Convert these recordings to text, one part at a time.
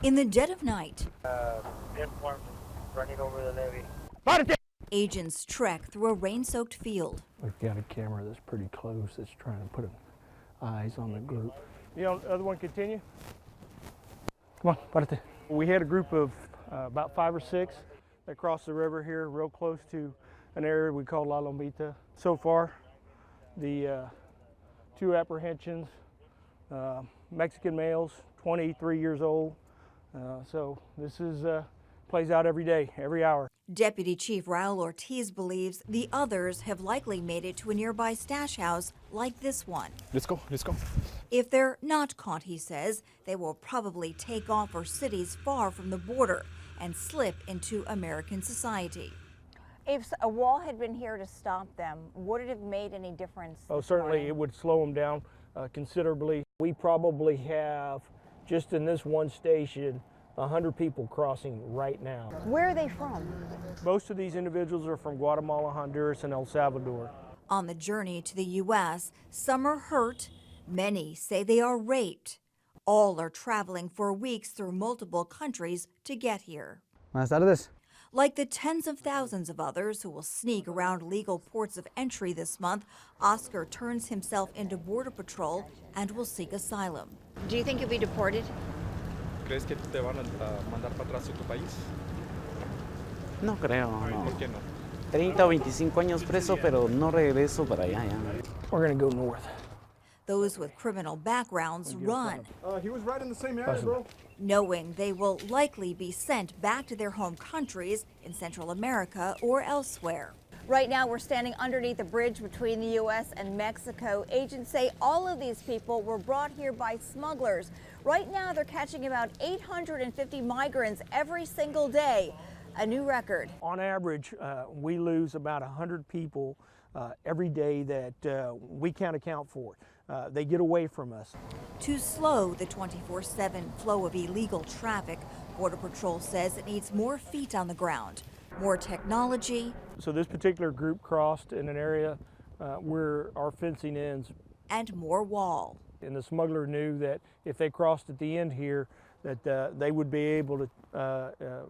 In the dead of night, running over the levee. Agents trek through a rain-soaked field. We've got a camera that's pretty close that's trying to put eyes on the group. You know, the other one continue. Come on, párate. We had a group of about 5 or 6 that crossed the river here real close to an area we call La Lombita. So far, the 2 apprehensions, Mexican males, 23 years old. So this is plays out every day, every hour. Deputy Chief Raul Ortiz believes the others have likely made it to a nearby stash house like this one. Let's go. If they're not caught, he says, they will probably take off for cities far from the border and slip into American society. If a wall had been here to stop them, would it have made any difference? Oh, certainly it would slow them down considerably. We probably have, just in this one station, 100 people crossing right now. Where are they from? Most of these individuals are from Guatemala, Honduras, and El Salvador. On the journey to the U.S., some are hurt. Many say they are raped. All are traveling for weeks through multiple countries to get here. Buenas tardes. Like the tens of thousands of others who will sneak around legal ports of entry this month, Oscar turns himself into Border Patrol and will seek asylum. Do you think you'll be deported? ¿Crees que te van a mandar para atrás a tu país? No creo, no. ¿Por qué no? 30 o 25 años preso, pero no regreso para allá ya. We're going to go north. Those with criminal backgrounds run, He was right in the same area, bro. knowing they will likely be sent back to their home countries in Central America or elsewhere. Right now, we're standing underneath the bridge between the U.S. and Mexico. Agents say all of these people were brought here by smugglers. Right now, they're catching about 850 migrants every single day, a new record. On average, we lose about 100 people every day that we can't account for. They get away from us. To slow the 24/7 flow of illegal traffic, Border Patrol says it needs more feet on the ground, more technology. So this particular group crossed in an area where our fencing ends. And more wall. And the smuggler knew that if they crossed at the end here, that they would be able to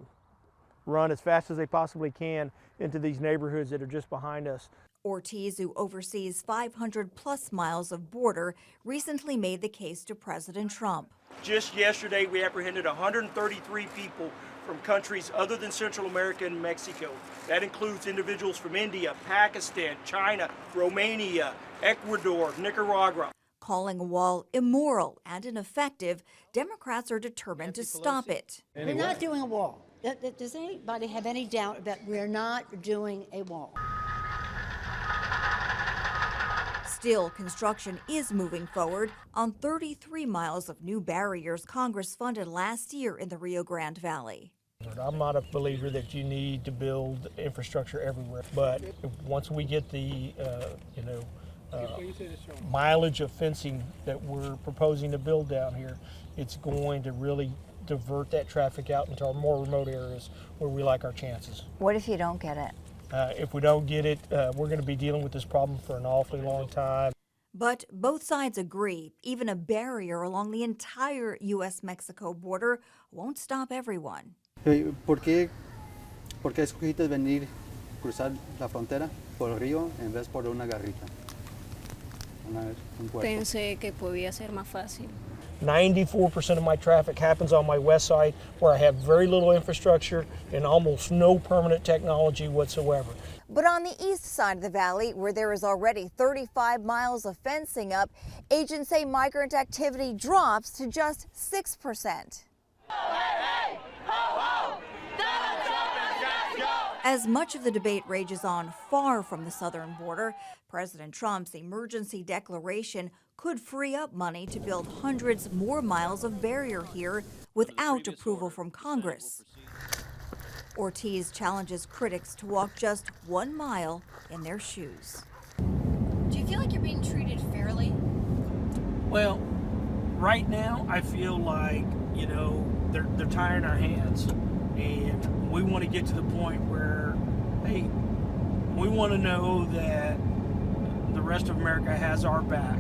run as fast as they possibly can into these neighborhoods that are just behind us. Ortiz, who oversees 500 plus miles of border, recently made the case to President Trump. Just yesterday, we apprehended 133 people from countries other than Central America and Mexico. That includes individuals from India, Pakistan, China, Romania, Ecuador, Nicaragua. Calling a wall immoral and ineffective, Democrats are determined to stop it. We're not doing a wall. Does anybody have any doubt that we're not doing a wall? Still, construction is moving forward on 33 miles of new barriers Congress funded last year in the Rio Grande Valley. I'm not a believer that you need to build infrastructure everywhere, but once we get the mileage of fencing that we're proposing to build down here, it's going to really divert that traffic out into our more remote areas where we like our chances. What if you don't get it? If we don't get it, we're going to be dealing with this problem for an awfully long time. But both sides agree even a barrier along the entire U.S.-Mexico border won't stop everyone. ¿Por qué escogiste venir cruzar la frontera por el río en vez por una garrita? Pensé que podía ser más fácil. 94% of my traffic happens on my west side, where I have very little infrastructure and almost no permanent technology whatsoever. But on the east side of the valley, where there is already 35 miles of fencing up, agents say migrant activity drops to just 6%. As much of the debate rages on far from the southern border, President Trump's emergency declaration could free up money to build hundreds more miles of barrier here without approval from Congress. Ortiz challenges critics to walk just 1 mile in their shoes. Do you feel like you're being treated fairly? Well, right now I feel like, they're tying our hands, and we want to get to the point where, hey, we want to know that the rest of America has our back.